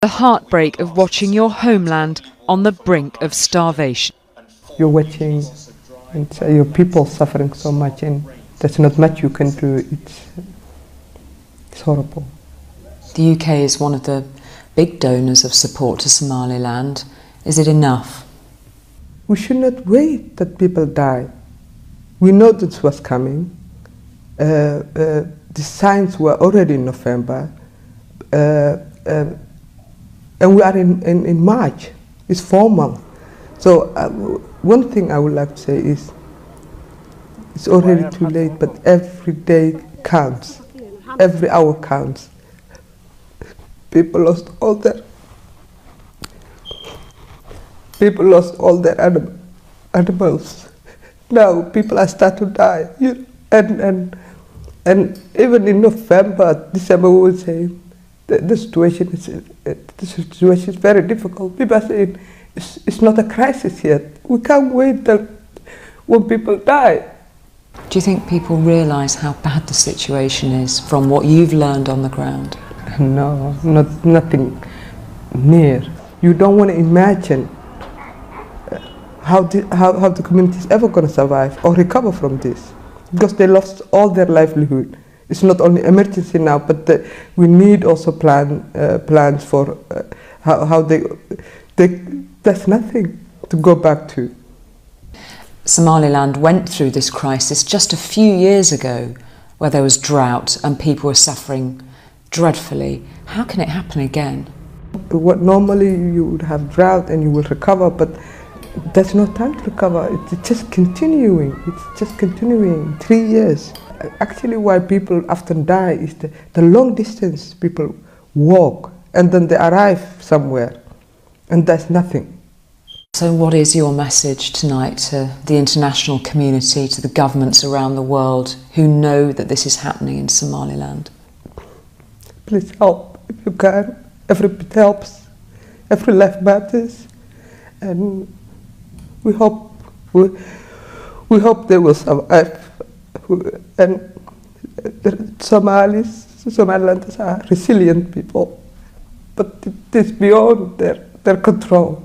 The heartbreak of watching your homeland on the brink of starvation. You're watching and your people suffering so much, and there's not much you can do. It's horrible. The UK is one of the big donors of support to Somaliland. Is it enough? We should not wait that people die. We know this was coming. The signs were already in November. And we are in March. It's 4 months. So one thing I would like to say is it's already too late, but every day counts. Every hour counts. People lost all their animals. Now people are starting to die. And even in November, December, we were saying the situation is very difficult. People are saying it's not a crisis yet. We can't wait till when people die. Do you think people realise how bad the situation is from what you've learned on the ground? No, nothing near. You don't want to imagine how the community is ever going to survive or recover from this, because they lost all their livelihood. It's not only emergency now, but we need also plans for how there's nothing to go back to. Somaliland went through this crisis just a few years ago, where there was drought and people were suffering dreadfully. How can it happen again? What normally you would have drought and you will recover, but there's no time to recover. It's just continuing. It's just continuing 3 years. Actually, why people often die is the long distance people walk, and then they arrive somewhere, and there's nothing. So what is your message tonight to the international community, to the governments around the world who know that this is happening in Somaliland? Please help if you can. Every bit helps. Every life matters, and we hope they will survive. And the Somalilanders are resilient people, but it is beyond their control.